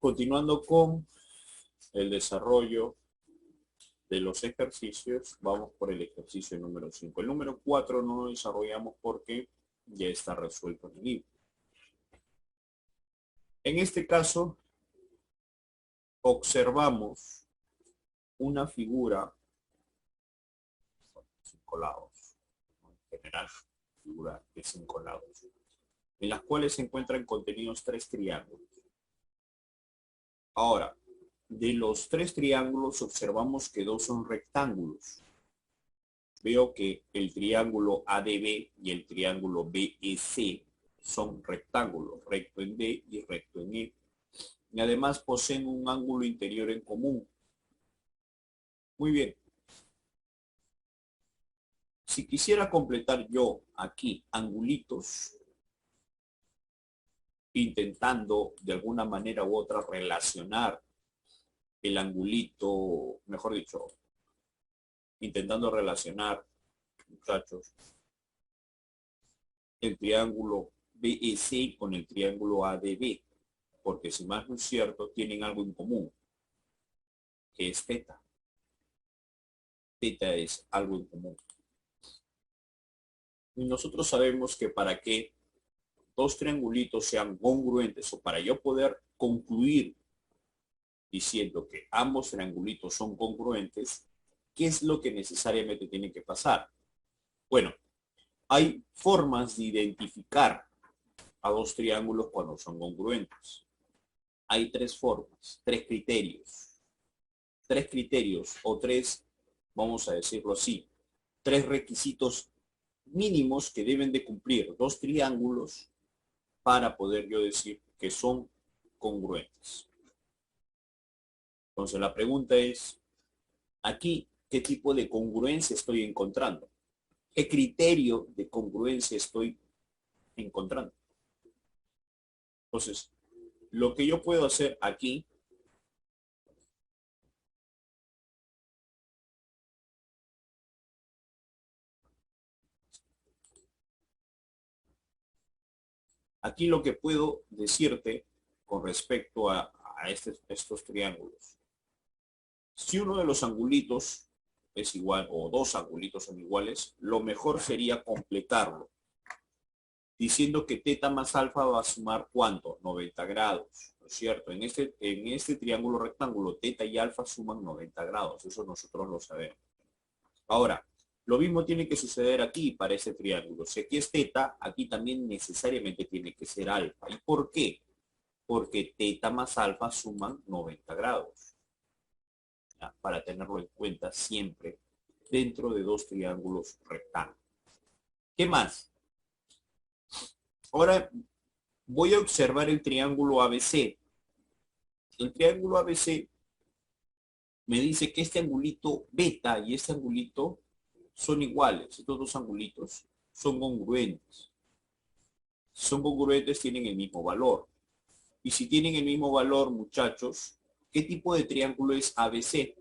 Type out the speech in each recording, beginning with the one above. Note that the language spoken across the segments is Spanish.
Continuando con el desarrollo de los ejercicios, vamos por el ejercicio número 5. El número 4 no lo desarrollamos porque ya está resuelto en el libro. En este caso, observamos una figura, 5 lados, en general, figura de 5 lados, en las cuales se encuentran contenidos 3 triángulos. Ahora, de los 3 triángulos observamos que 2 son rectángulos. Veo que el triángulo ADB y el triángulo BEC son rectángulos, recto en D y recto en E. Y además poseen un ángulo interior en común. Muy bien. Si quisiera completar yo aquí angulitos, intentando de alguna manera u otra relacionar el angulito, mejor dicho, intentando relacionar, muchachos, el triángulo BEC con el triángulo ADB, porque si más no es cierto, tienen algo en común, que es teta. Teta es algo en común. Y nosotros sabemos que para que dos triangulitos sean congruentes, o para yo poder concluir diciendo que ambos triangulitos son congruentes, ¿qué es lo que necesariamente tiene que pasar? Bueno, hay formas de identificar a dos triángulos cuando son congruentes. Hay 3 formas, 3 criterios. 3 criterios o 3, vamos a decirlo así, 3 requisitos mínimos que deben de cumplir dos triángulos para poder yo decir que son congruentes. Entonces la pregunta es, aquí, ¿qué tipo de congruencia estoy encontrando? ¿Qué criterio de congruencia estoy encontrando? Entonces, lo que yo puedo hacer aquí lo que puedo decirte con respecto a estos triángulos. Si uno de los angulitos es igual o dos angulitos son iguales, lo mejor sería completarlo, diciendo que teta más alfa va a sumar ¿cuánto? 90 grados, ¿no es cierto? En este triángulo rectángulo, teta y alfa suman 90 grados, eso nosotros lo sabemos. Ahora, lo mismo tiene que suceder aquí para este triángulo. Si aquí es teta, aquí también necesariamente tiene que ser alfa. ¿Y por qué? Porque teta más alfa suman 90 grados. ¿Ya? Para tenerlo en cuenta siempre dentro de dos triángulos rectángulos. ¿Qué más? Ahora voy a observar el triángulo ABC. El triángulo ABC me dice que este angulito beta y este angulito son iguales. Estos dos angulitos son congruentes. Si son congruentes, tienen el mismo valor. Y si tienen el mismo valor, muchachos, ¿qué tipo de triángulo es ABC?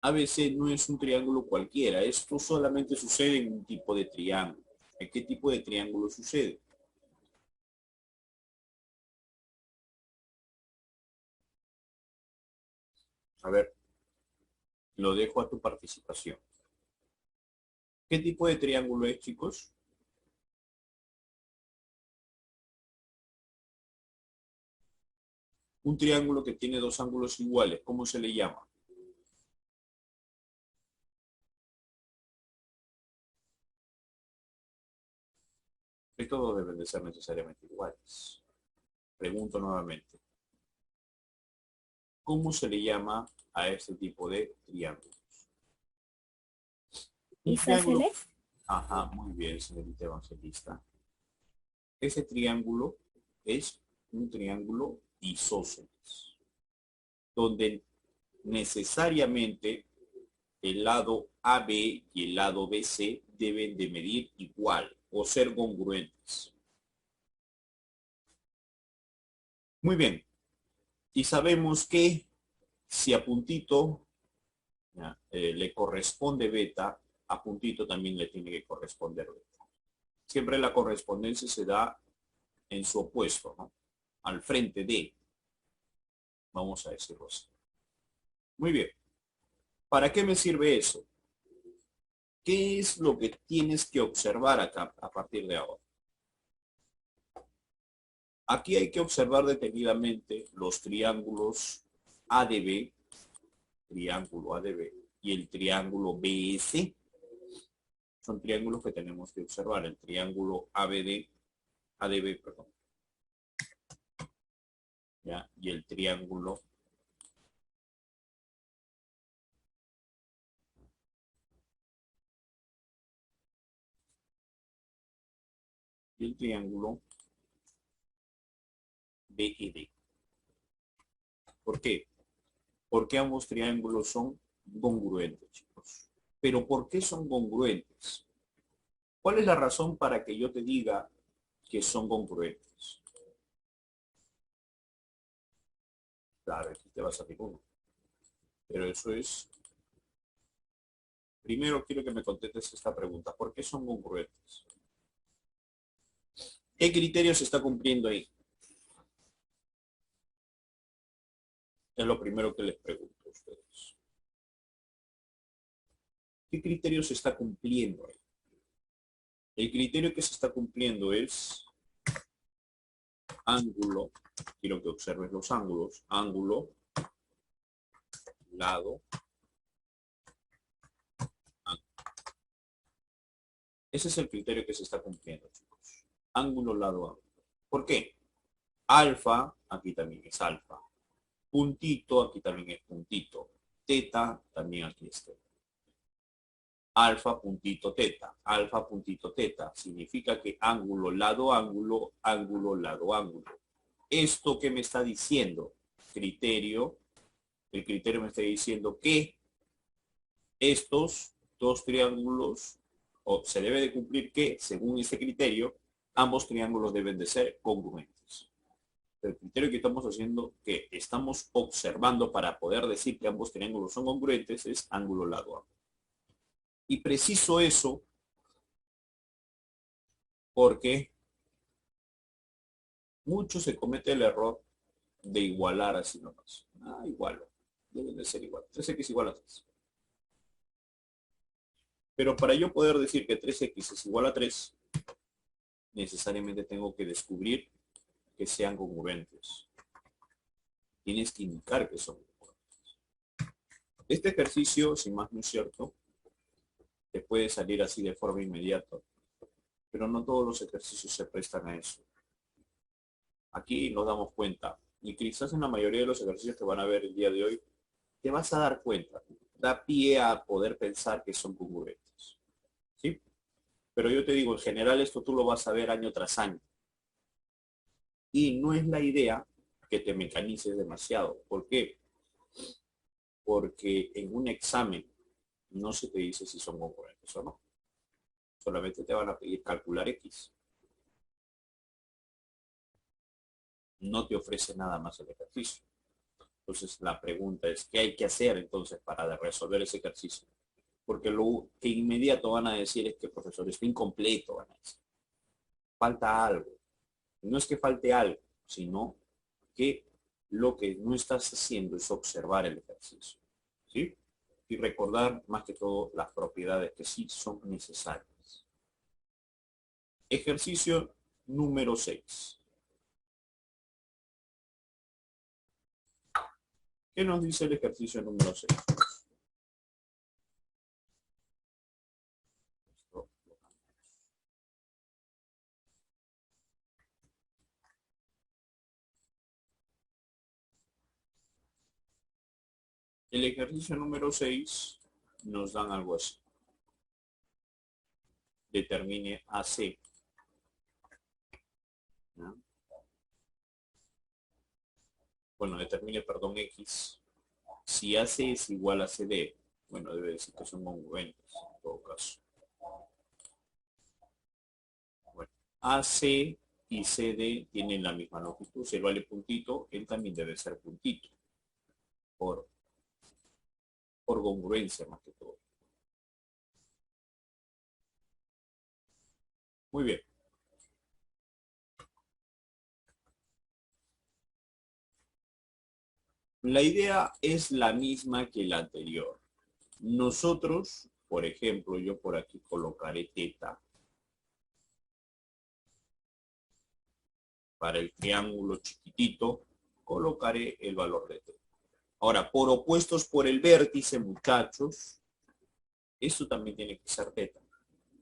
ABC no es un triángulo cualquiera. Esto solamente sucede en un tipo de triángulo. ¿En qué tipo de triángulo sucede? A ver, lo dejo a tu participación. ¿Qué tipo de triángulo es, chicos? Un triángulo que tiene dos ángulos iguales, ¿cómo se le llama? Estos dos deben de ser necesariamente iguales. Pregunto nuevamente. ¿Cómo se le llama a este tipo de triángulos? Un triángulo. Ajá, muy bien, señorita evangelista. Ese triángulo es un triángulo isósceles, donde necesariamente el lado AB y el lado BC deben de medir igual o ser congruentes. Muy bien. Y sabemos que si a puntito le corresponde beta, a puntito también le tiene que corresponder beta. Siempre la correspondencia se da en su opuesto, ¿no? al frente de, vamos a decirlo así. Muy bien. ¿Para qué me sirve eso? ¿Qué es lo que tienes que observar acá a partir de ahora? Aquí hay que observar detenidamente los triángulos ADB, triángulo ADB, y el triángulo BS. Son triángulos que tenemos que observar. El triángulo ADB, perdón. ¿Ya? Y el triángulo BED. ¿Por qué? Porque ambos triángulos son congruentes, chicos. Pero ¿por qué son congruentes? ¿Cuál es la razón para que yo te diga que son congruentes? Claro, aquí te va a salir uno. Pero eso es... Primero quiero que me contestes esta pregunta. ¿Por qué son congruentes? ¿Qué criterio se está cumpliendo ahí? Es lo primero que les pregunto a ustedes. ¿Qué criterio se está cumpliendo ahí? El criterio que se está cumpliendo es ángulo. Quiero que observes los ángulos. Ángulo, lado, ángulo. Ese es el criterio que se está cumpliendo, chicos. Ángulo, lado, ángulo. ¿Por qué? Alfa, aquí también es alfa. Puntito, aquí también es puntito. Teta, también aquí es teta. Alfa, puntito, teta. Alfa, puntito, teta. Significa que ángulo, lado, ángulo, ángulo, lado, ángulo. ¿Esto qué me está diciendo? Criterio. El criterio me está diciendo que estos dos triángulos, o se debe de cumplir que, según este criterio, ambos triángulos deben de ser congruentes. El criterio que estamos haciendo, que estamos observando para poder decir que ambos triángulos son congruentes, es ángulo lado ángulo. Y preciso eso porque mucho se comete el error de igualar así nomás. Igualo. Deben de ser igual. 3x igual a 3. Pero para yo poder decir que 3x es igual a 3, necesariamente tengo que descubrir que sean congruentes. Tienes que indicar que son congruentes. Este ejercicio, sin más no es cierto, te puede salir así de forma inmediata, pero no todos los ejercicios se prestan a eso. Aquí nos damos cuenta, y quizás en la mayoría de los ejercicios que van a ver el día de hoy, te vas a dar cuenta, da pie a poder pensar que son congruentes. ¿Sí? Pero yo te digo, en general esto tú lo vas a ver año tras año. Y no es la idea que te mecanices demasiado. ¿Por qué? Porque en un examen no se te dice si son congruentes o no. Solamente te van a pedir calcular X. No te ofrece nada más el ejercicio. Entonces la pregunta es, ¿qué hay que hacer entonces para resolver ese ejercicio? Porque lo que inmediato van a decir es que el profesor está incompleto, van a decir. Falta algo. No es que falte algo, sino que lo que no estás haciendo es observar el ejercicio. ¿Sí? Y recordar más que todo las propiedades que sí son necesarias. Ejercicio número 6. ¿Qué nos dice el ejercicio número 6? El ejercicio número 6 nos dan algo así. Determine AC. ¿No? Bueno, determine, perdón, X. Si AC es igual a CD, bueno, debe decir que son congruentes en todo caso. Bueno, AC y CD tienen la misma longitud. Si él vale puntito, él también debe ser puntito. Por congruencia más que todo. Muy bien. La idea es la misma que la anterior. Nosotros, por ejemplo, yo por aquí colocaré teta. Para el triángulo chiquitito, colocaré el valor de teta. Ahora, por opuestos por el vértice, muchachos, esto también tiene que ser teta.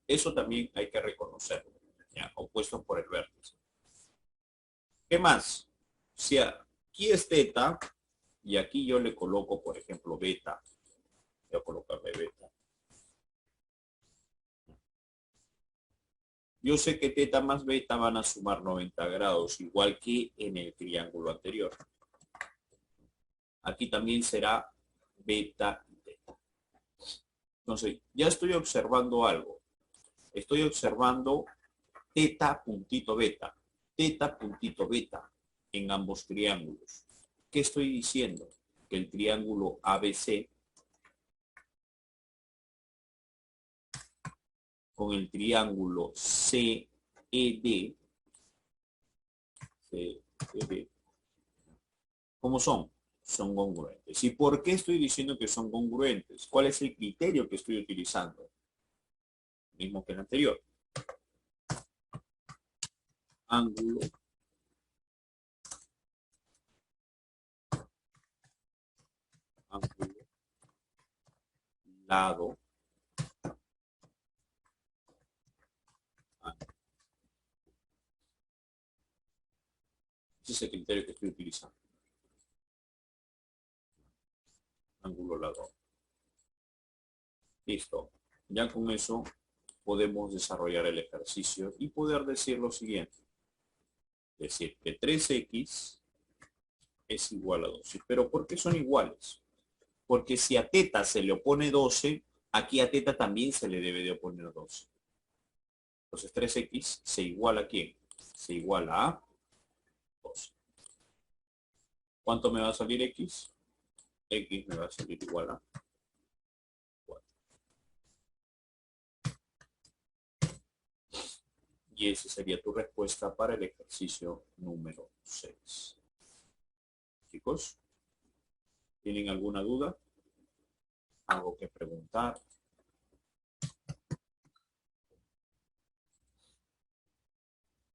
Eso también hay que reconocerlo. ¿Ya? Opuestos por el vértice. ¿Qué más? Si aquí es teta, y aquí yo le coloco, por ejemplo, beta. Voy a colocarle beta. Yo sé que teta más beta van a sumar 90 grados, igual que en el triángulo anterior. Aquí también será beta y teta. Entonces, ya estoy observando algo. Estoy observando teta puntito beta en ambos triángulos. ¿Qué estoy diciendo? Que el triángulo ABC con el triángulo CED, ¿cómo son? Son congruentes. ¿Y por qué estoy diciendo que son congruentes? ¿Cuál es el criterio que estoy utilizando? Mismo que el anterior. Ángulo, lado, ángulo. Ese es el criterio que estoy utilizando. Ángulo, lado. Listo. Ya con eso podemos desarrollar el ejercicio y poder decir lo siguiente. Decir que 3x es igual a 12. ¿Pero por qué son iguales? Porque si a teta se le opone 12, aquí a teta también se le debe de oponer 12. Entonces 3x se iguala a ¿quién? Se iguala a 12. ¿Cuánto me va a salir x? X me va a salir igual a 4. Y esa sería tu respuesta para el ejercicio número 6. Chicos, ¿tienen alguna duda? ¿Algo que preguntar?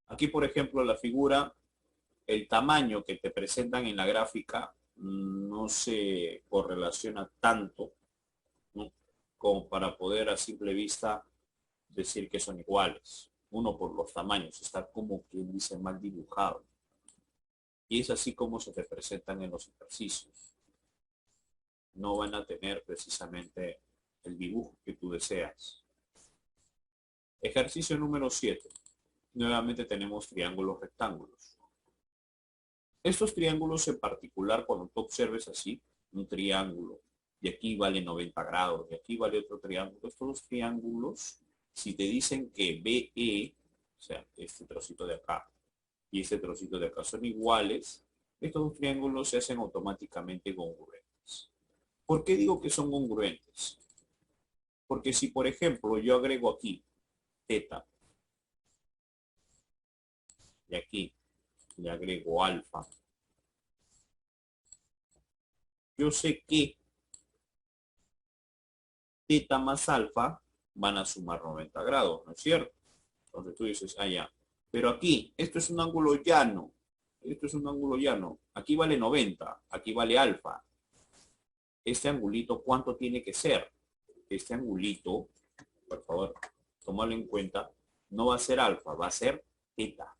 Aquí, por ejemplo, la figura, el tamaño que te presentan en la gráfica no se correlaciona tanto, ¿no?, como para poder a simple vista decir que son iguales. Uno por los tamaños, está como quien dice mal dibujado. Y es así como se te presentan en los ejercicios. No van a tener precisamente el dibujo que tú deseas. Ejercicio número 7. Nuevamente tenemos triángulos rectángulos. Estos triángulos en particular, cuando tú observes así, un triángulo, y aquí vale 90 grados, y aquí vale otro triángulo, estos dos triángulos, si te dicen que BE, o sea, este trocito de acá y este trocito de acá son iguales, estos dos triángulos se hacen automáticamente congruentes. ¿Por qué digo que son congruentes? Porque si, por ejemplo, yo agrego aquí teta, y aquí le agrego alfa, yo sé que teta más alfa van a sumar 90 grados, ¿no es cierto? Entonces tú dices, ah, ya. Pero aquí, esto es un ángulo llano. Esto es un ángulo llano. Aquí vale 90, aquí vale alfa. Este angulito, ¿cuánto tiene que ser? Este angulito, por favor, tómalo en cuenta, no va a ser alfa, va a ser teta.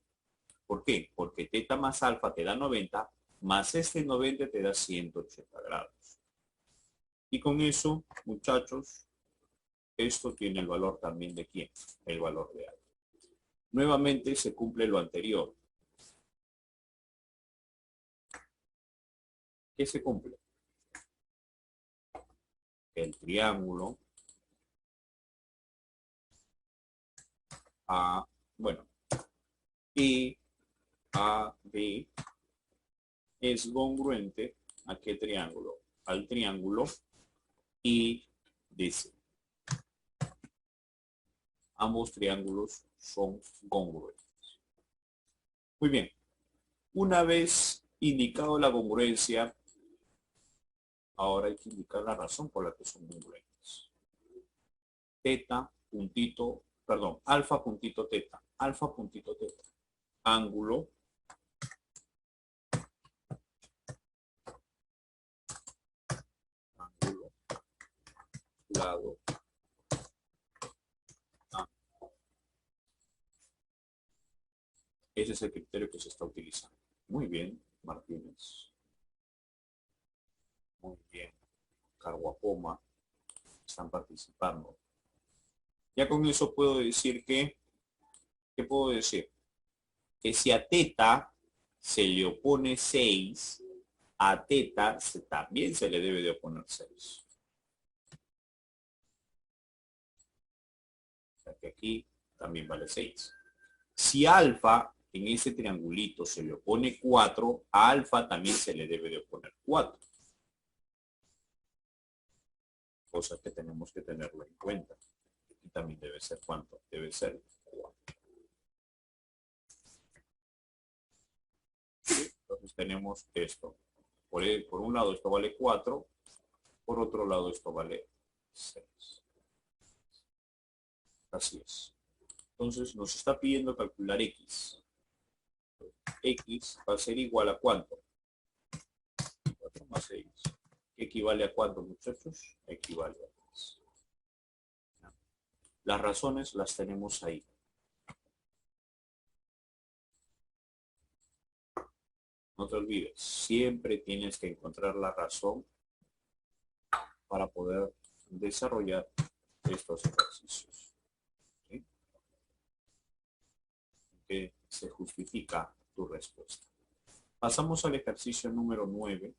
¿Por qué? Porque teta más alfa te da 90, más este 90 te da 180 grados. Y con eso, muchachos, esto tiene el valor también de ¿quién? El valor de alfa. Nuevamente se cumple lo anterior. ¿Qué se cumple? El triángulo A, bueno, EAB es congruente ¿a qué triángulo? Al triángulo IDC. Ambos triángulos son congruentes. Muy bien. Una vez indicado la congruencia, Ahora hay que indicar la razón por la que son congruentes. Teta, puntito, perdón, alfa, puntito, teta. Alfa, puntito, teta. Ángulo. Ángulo. Lado. Ese es el criterio que se está utilizando. Muy bien, Martínez. Muy bien. Carguapoma. Están participando. Ya con eso puedo decir que, ¿qué puedo decir? Que si a teta se le opone 6, a teta también se le debe de oponer 6. O sea que aquí también vale 6. Si alfa en ese triangulito se le opone 4, a alfa también se le debe de oponer 4. Cosa que tenemos que tenerlo en cuenta. Y también debe ser ¿cuánto? Debe ser 4. ¿Sí? Entonces tenemos esto. Por un lado esto vale 4, por otro lado esto vale 6. Así es. Entonces nos está pidiendo calcular x. X va a ser igual a ¿cuánto? 4 más 6. ¿Qué equivale a cuánto, muchachos? Equivale a 3. Las razones las tenemos ahí. No te olvides, siempre tienes que encontrar la razón para poder desarrollar estos ejercicios. ¿Sí? Que se justifica tu respuesta. Pasamos al ejercicio número 9.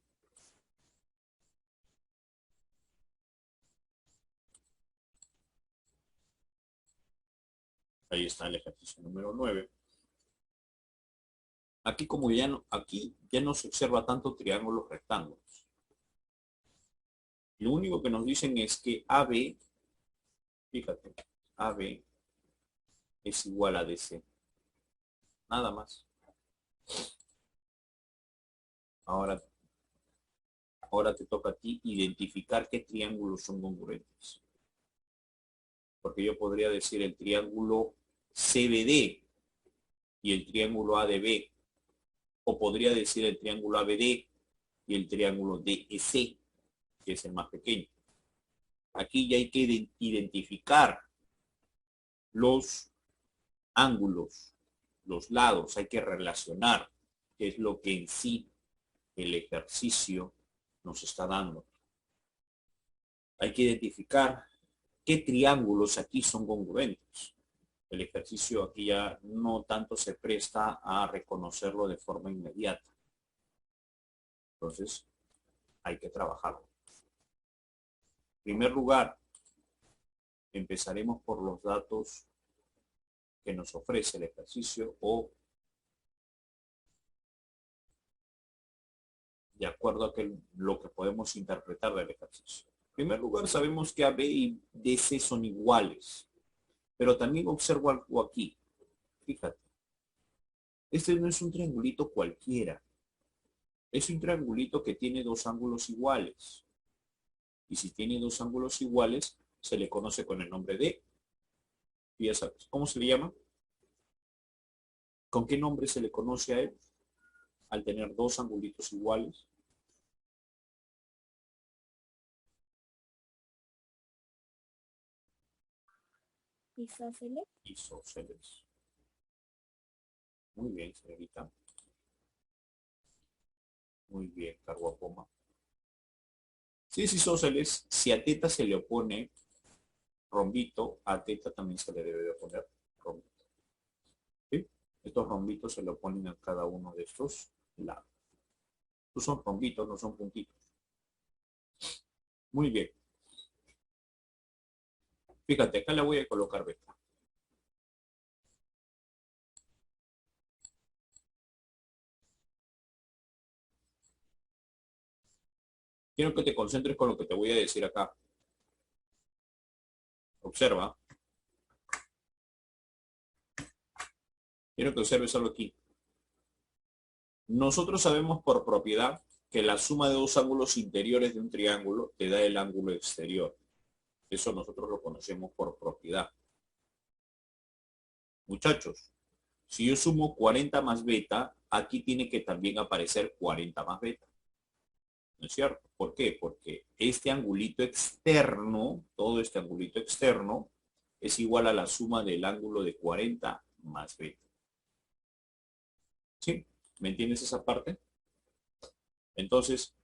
Ahí está el ejercicio número 9. Aquí como aquí ya no se observa tanto triángulos rectángulos. Lo único que nos dicen es que AB, fíjate, AB es igual a DC. Nada más. Ahora te toca a ti identificar qué triángulos son congruentes. Porque yo podría decir el triángulo CBD y el triángulo ADB. O podría decir el triángulo ABD y el triángulo DEC, que es el más pequeño. Aquí ya hay que identificar los ángulos, los lados, hay que relacionar qué es lo que en sí el ejercicio nos está dando. Hay que identificar qué triángulos aquí son congruentes. El ejercicio aquí ya no tanto se presta a reconocerlo de forma inmediata. Entonces, hay que trabajarlo. En primer lugar, empezaremos por los datos que nos ofrece el ejercicio o de acuerdo a lo que podemos interpretar del ejercicio. En primer lugar, sabemos que AB y DC son iguales, pero también observo algo aquí. Fíjate, este no es un triangulito cualquiera. Es un triangulito que tiene dos ángulos iguales. Y si tiene dos ángulos iguales, se le conoce con el nombre de, ya sabes, ¿cómo se le llama? ¿Con qué nombre se le conoce a él? Al tener dos angulitos iguales. Isósceles. Isósceles. Muy bien, señorita. Muy bien, Carguapoma. Si es isósceles, si a teta se le opone rombito, a teta también se le debe de oponer rombito. ¿Sí? Estos rombitos se le oponen a cada uno de estos lados. Estos son rombitos, no son puntitos. Muy bien. Fíjate, acá le voy a colocar beta. Quiero que te concentres con lo que te voy a decir acá. Observa. Quiero que observes algo aquí. Nosotros sabemos por propiedad que la suma de dos ángulos interiores de un triángulo te da el ángulo exterior. Eso nosotros lo conocemos por propiedad. Muchachos, si yo sumo 40 más beta, aquí tiene que también aparecer 40 más beta. ¿No es cierto? ¿Por qué? Porque este angulito externo, todo este angulito externo, es igual a la suma del ángulo de 40 más beta. ¿Sí? ¿Me entiendes esa parte? Entonces,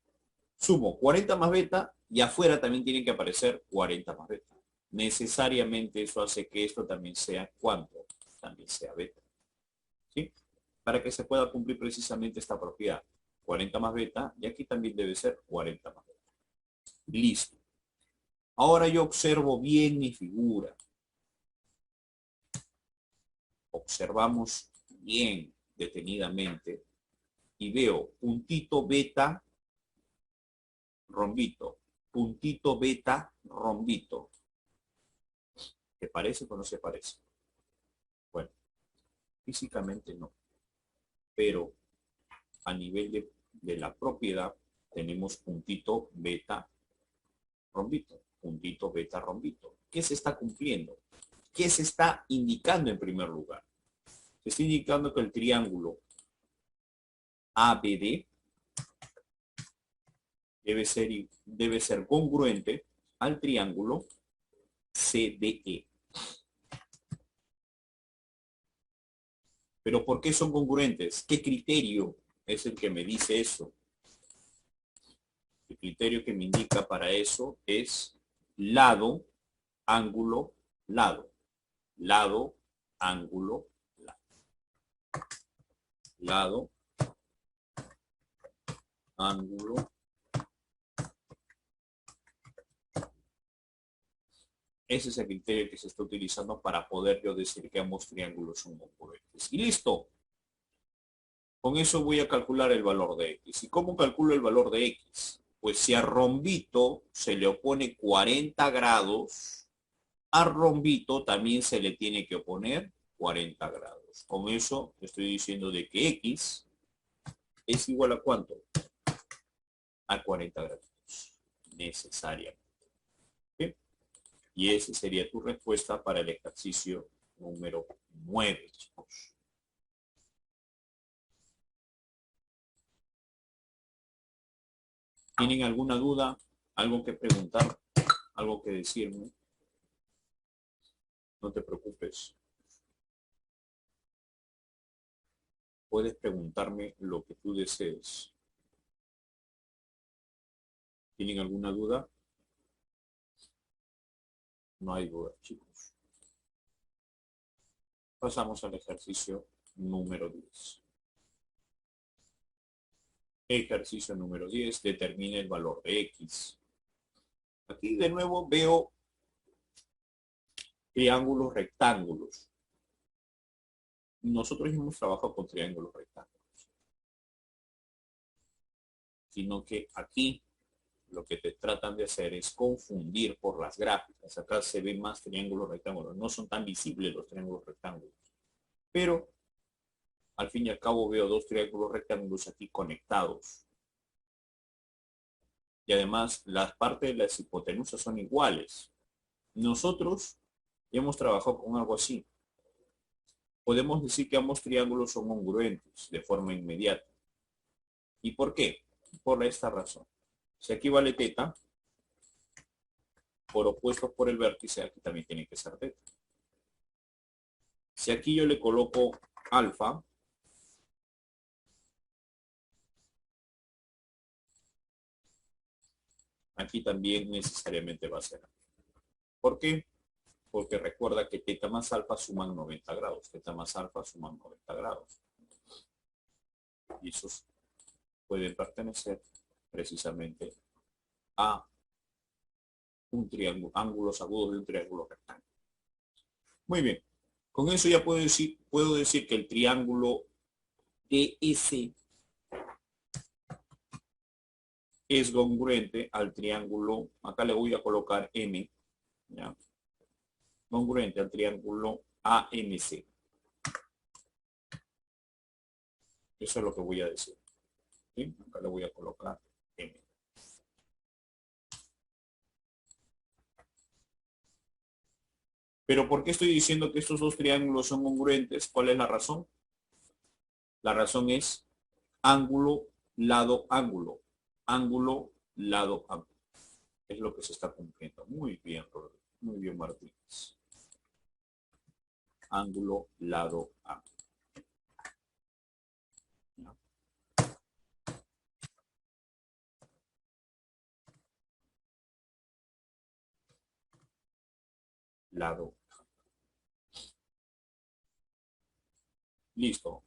sumo 40 más beta y afuera también tienen que aparecer 40 más beta. Necesariamente eso hace que esto también sea ¿cuánto? También sea beta. ¿Sí? Para que se pueda cumplir precisamente esta propiedad. 40 más beta y aquí también debe ser 40 más beta. Listo. Ahora yo observo bien mi figura. Observamos bien detenidamente y veo puntito beta, rombito, puntito beta, rombito. ¿Te parece o no se parece? Bueno, físicamente no, pero a nivel de la propiedad tenemos puntito beta, rombito, puntito beta, rombito. ¿Qué se está cumpliendo? ¿Qué se está indicando en primer lugar? Se está indicando que el triángulo ABD debe ser congruente al triángulo CDE. ¿Pero por qué son congruentes? ¿Qué criterio es el que me dice eso? El criterio que me indica para eso es lado, ángulo, lado. Lado, ángulo, lado. Lado, ángulo. Ese es el criterio que se está utilizando para poder yo decir que ambos triángulos son congruentes. Y listo. Con eso voy a calcular el valor de X. ¿Y cómo calculo el valor de X? Pues si a rombito se le opone 40 grados, a rombito también se le tiene que oponer 40 grados. Con eso estoy diciendo de que X es igual a ¿cuánto? A 40 grados. Necesariamente. ¿Sí? Y esa sería tu respuesta para el ejercicio número 9, chicos. ¿Tienen alguna duda? ¿Algo que preguntar? ¿Algo que decirme? No te preocupes. Puedes preguntarme lo que tú desees. ¿Tienen alguna duda? No hay duda, chicos. Pasamos al ejercicio número 10. Ejercicio número 10. Determina el valor de X. Aquí de nuevo veo triángulos rectángulos. Nosotros hemos trabajado con triángulos rectángulos. Sino que aquí lo que te tratan de hacer es confundir por las gráficas. Acá se ven más triángulos rectángulos. No son tan visibles los triángulos rectángulos. Pero al fin y al cabo veo dos triángulos rectángulos aquí conectados. Y además las partes de las hipotenusas son iguales. Nosotros ya hemos trabajado con algo así. Podemos decir que ambos triángulos son congruentes de forma inmediata. ¿Y por qué? Por esta razón. Si aquí vale teta, por opuestos por el vértice, aquí también tiene que ser teta. Si aquí yo le coloco alfa, aquí también necesariamente va a ser alfa. ¿Por qué? Porque recuerda que teta más alfa suman 90 grados. Teta más alfa suman 90 grados. Y esos pueden pertenecer precisamente a un triángulo, ángulos agudos de un triángulo rectángulo. Muy bien. Con eso ya puedo decir que el triángulo DS es congruente al triángulo, acá le voy a colocar M, ¿ya? Congruente al triángulo AMC. Eso es lo que voy a decir. ¿Sí? Acá le voy a colocar M. Pero ¿por qué estoy diciendo que estos dos triángulos son congruentes? ¿Cuál es la razón? La razón es ángulo, lado, ángulo. Ángulo, lado, ángulo. Es lo que se está cumpliendo. Muy bien, Rodrigo. Muy bien, Martínez. Ángulo, lado, ángulo. ¿Ya? Lado. Listo.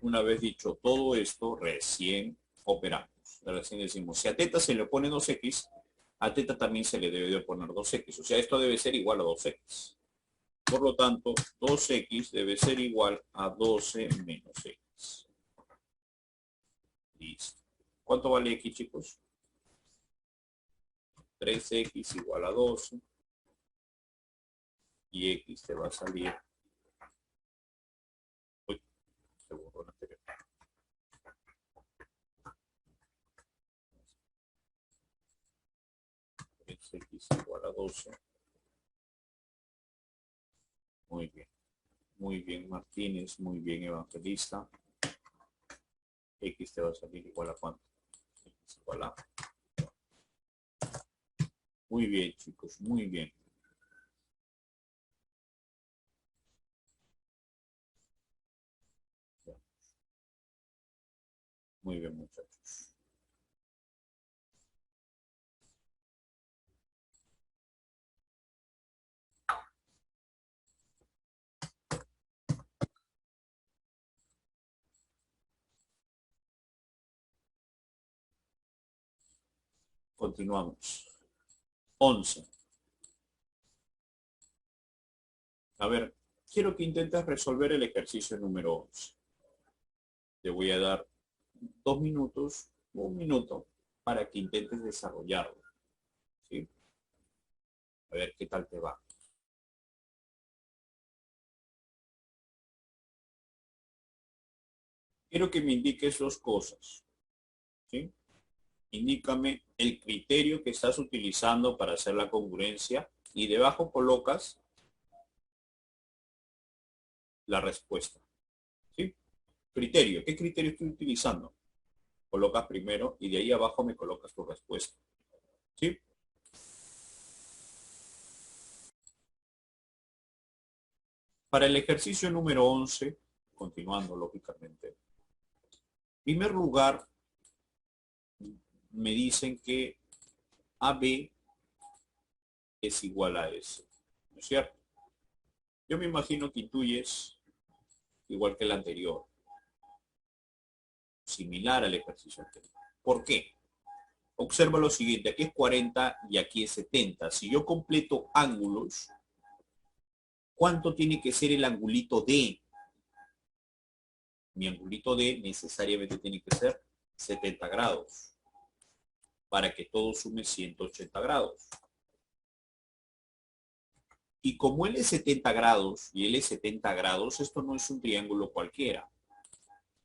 Una vez dicho todo esto, recién operamos. Recién decimos, si a teta se le pone 2x, a teta también se le debe de poner 2x. O sea, esto debe ser igual a 2x. Por lo tanto, 2x debe ser igual a 12 menos x. Listo. ¿Cuánto vale x, chicos? 3x igual a 12. Y x te va a salir. Uy, se borró el anterior. 3x igual a 12. Muy bien. Muy bien, Martínez. Muy bien, Evangelista. X te va a salir igual a cuánto. X igual a. Muy bien, chicos. Muy bien. Muy bien, muchachos. Continuamos. 11. A ver, quiero que intentes resolver el ejercicio número 11. Te voy a dar 2 minutos, 1 minuto, para que intentes desarrollarlo. ¿Sí? A ver qué tal te va. Quiero que me indiques dos cosas. ¿Sí? Indícame el criterio que estás utilizando para hacer la congruencia y debajo colocas la respuesta. ¿Sí? Criterio. ¿Qué criterio estoy utilizando? Colocas primero y de ahí abajo me colocas tu respuesta. ¿Sí? Para el ejercicio número 11, continuando lógicamente, en primer lugar, me dicen que AB es igual a S. ¿No es cierto? Yo me imagino que intuyes, igual que el anterior, similar al ejercicio anterior. ¿Por qué? Observa lo siguiente, aquí es 40 y aquí es 70. Si yo completo ángulos, ¿cuánto tiene que ser el angulito D? Mi angulito D necesariamente tiene que ser 70 grados para que todo sume 180 grados. Y como él es 70 grados y él es 70 grados, esto no es un triángulo cualquiera.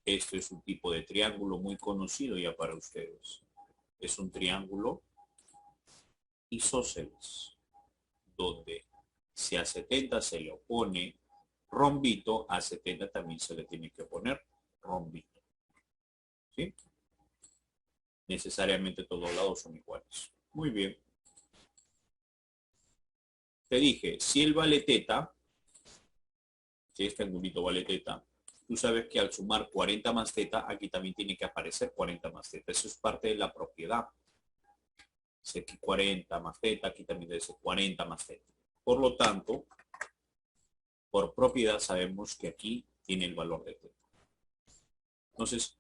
Esto es un tipo de triángulo muy conocido ya para ustedes. Es un triángulo isósceles, donde si a 70 se le opone rombito, a 70 también se le tiene que poner rombito. ¿Sí? Necesariamente todos lados son iguales. Muy bien. Te dije, si él vale teta, si este angulito vale teta, tú sabes que al sumar 40 más teta, aquí también tiene que aparecer 40 más teta. Eso es parte de la propiedad. Si aquí 40 más teta, aquí también debe ser 40 más teta. Por lo tanto, por propiedad sabemos que aquí tiene el valor de teta. Entonces,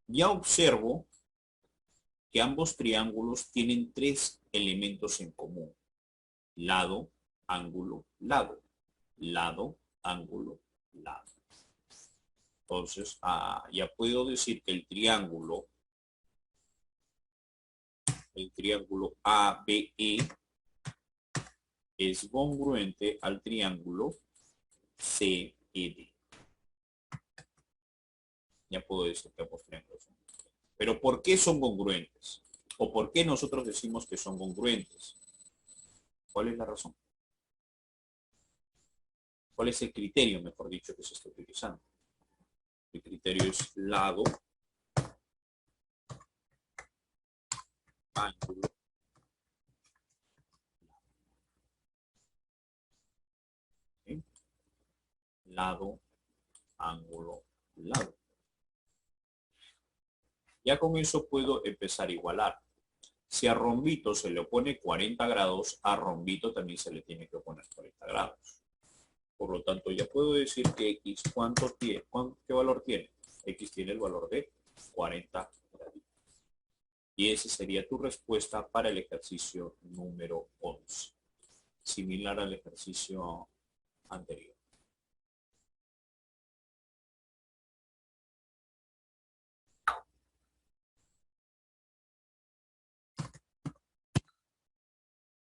ya observo que ambos triángulos tienen 3 elementos en común. Lado, ángulo, lado. Lado, ángulo, lado. Entonces, ya puedo decir que el triángulo ABE es congruente al triángulo CED. Ya puedo decir que ambos triángulos son congruentes. Pero ¿por qué son congruentes? ¿O por qué nosotros decimos que son congruentes? ¿Cuál es la razón? ¿Cuál es el criterio, mejor dicho, que se está utilizando? El criterio es lado, ángulo. ¿Sí? Lado, ángulo, lado. Ya con eso puedo empezar a igualar. Si a rombito se le opone 40 grados, a rombito también se le tiene que oponer 40 grados. Por lo tanto, ya puedo decir que X, ¿qué valor tiene? X tiene el valor de 40 grados. Y esa sería tu respuesta para el ejercicio número 11. Similar al ejercicio anterior.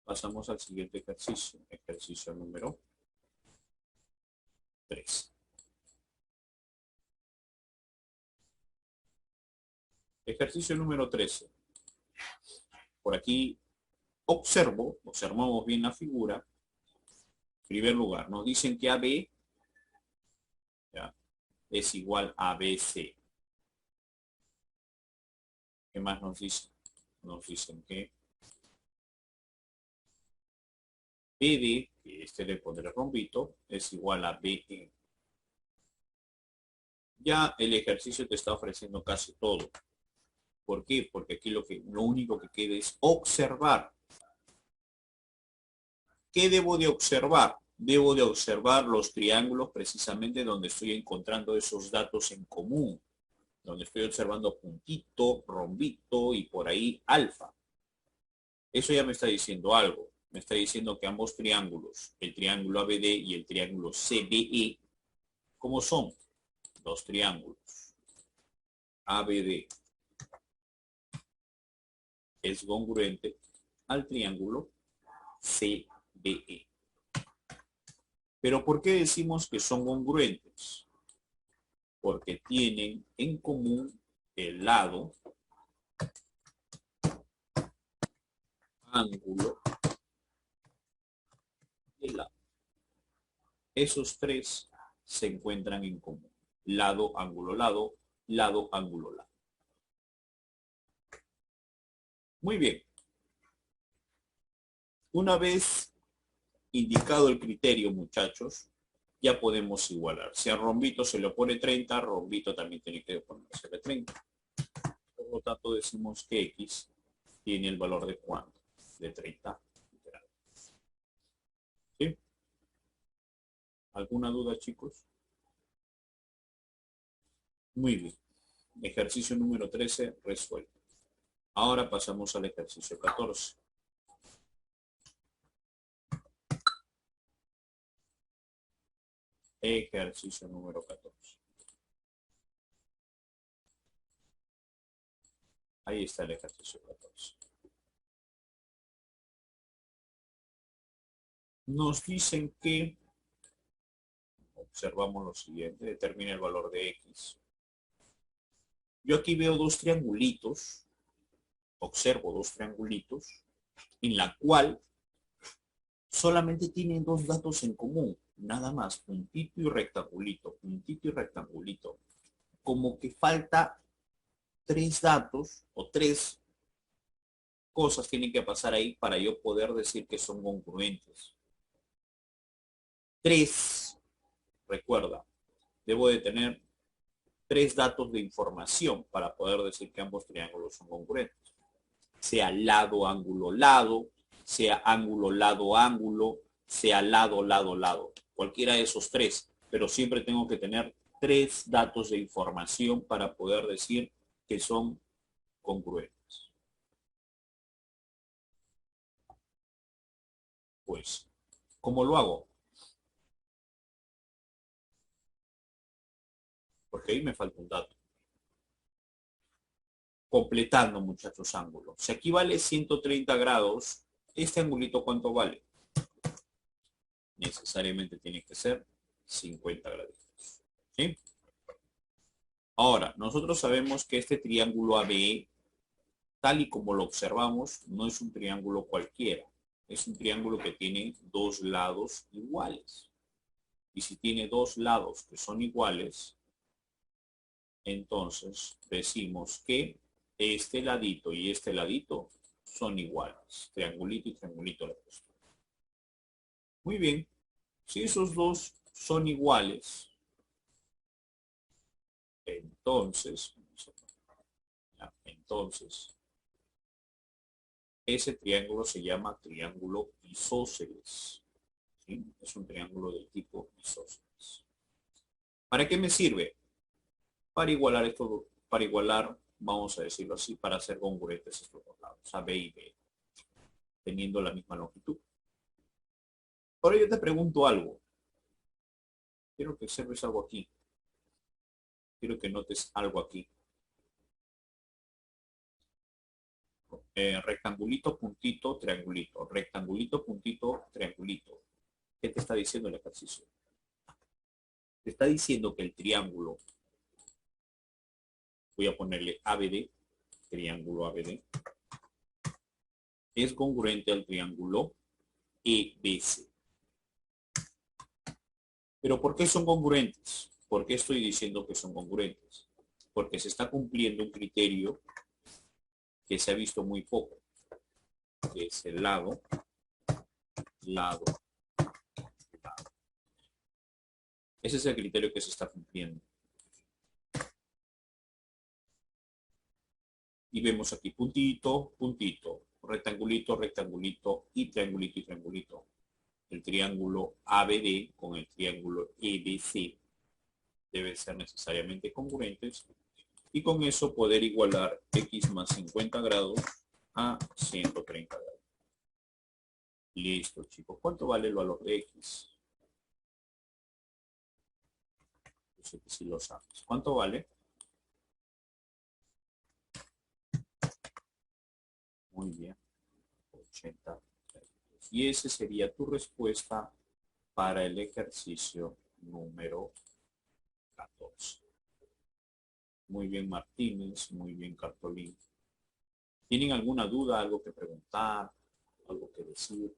Pasamos al siguiente ejercicio. Ejercicio número 3. Ejercicio número 13. Por aquí observamos bien la figura. En primer lugar, nos dicen que AB ¿ya? Es igual a BC. ¿Qué más nos dicen? Nos dicen que BD, que este le pondré rombito, es igual a BE. Ya el ejercicio te está ofreciendo casi todo. ¿Por qué? Porque aquí lo único que queda es observar. ¿Qué debo de observar? Debo de observar los triángulos precisamente donde estoy encontrando esos datos en común. Donde estoy observando puntito, rombito y por ahí alfa. Eso ya me está diciendo algo. Me está diciendo que ambos triángulos, el triángulo ABD y el triángulo CBE, ¿cómo son? Dos triángulos. ABD es congruente al triángulo CBE. Pero ¿por qué decimos que son congruentes? Porque tienen en común el lado, ángulo y el lado. Esos tres se encuentran en común. Lado, ángulo, lado, lado, ángulo, lado. Muy bien. Una vez indicado el criterio, muchachos, ya podemos igualar. Si a rombito se le opone 30, rombito también tiene que oponerse de 30. Por lo tanto, decimos que X tiene el valor de ¿cuánto? De 30 grados. ¿Sí? ¿Alguna duda, chicos? Muy bien. Ejercicio número 13 resuelto. Ahora pasamos al ejercicio 14. Ejercicio número 14. Ahí está el ejercicio 14. Nos dicen que, observamos lo siguiente, determina el valor de X. Yo aquí veo dos triangulitos, observo dos triangulitos, en la cual solamente tienen dos datos en común, nada más, puntito y rectangulito, puntito y rectangulito. Como que falta tres datos o tres cosas tienen que pasar ahí para yo poder decir que son congruentes. Tres, recuerda, debo de tener tres datos de información para poder decir que ambos triángulos son congruentes. Sea lado, ángulo, lado, sea ángulo, lado, ángulo, sea lado, lado, lado. Cualquiera de esos tres, pero siempre tengo que tener tres datos de información para poder decir que son congruentes. Pues, ¿cómo lo hago? Porque ahí me falta un dato. Completando, muchachos, ángulos. Si aquí vale 130 grados, ¿este angulito cuánto vale? Necesariamente tiene que ser 50 grados. ¿Sí? Ahora, nosotros sabemos que este triángulo ABE, tal y como lo observamos, no es un triángulo cualquiera. Es un triángulo que tiene dos lados iguales. Y si tiene dos lados que son iguales, entonces decimos que este ladito y este ladito son iguales. Triangulito y triangulito le he puesto. Muy bien. Si esos dos son iguales, entonces, ese triángulo se llama triángulo isósceles. ¿Sí? Es un triángulo del tipo isósceles. ¿Para qué me sirve? Para igualar esto, para igualar, vamos a decirlo así, para hacer congruentes estos dos lados, A, B y B, teniendo la misma longitud. Ahora yo te pregunto algo. Quiero que observes algo aquí. Quiero que notes algo aquí. Rectangulito, puntito, triangulito. Rectangulito, puntito, triangulito. ¿Qué te está diciendo el ejercicio? Te está diciendo que el triángulo, voy a ponerle ABD, triángulo ABD, es congruente al triángulo EBC. ¿Pero por qué son congruentes? ¿Por qué estoy diciendo que son congruentes? Porque se está cumpliendo un criterio que se ha visto muy poco, que es el lado, lado, lado. Ese es el criterio que se está cumpliendo. Y vemos aquí puntito, puntito, rectangulito, rectangulito y triangulito y triangulito. El triángulo ABD con el triángulo EBC deben ser necesariamente congruentes y con eso poder igualar x más 50 grados a 130 grados. Listo, chicos. ¿Cuánto vale el valor de x? Yo sé que sí lo sabes. ¿Cuánto vale? Muy bien. 80. Y esa sería tu respuesta para el ejercicio número 14. Muy bien, Martínez. Muy bien, Cartolín. ¿Tienen alguna duda, algo que preguntar, algo que decir?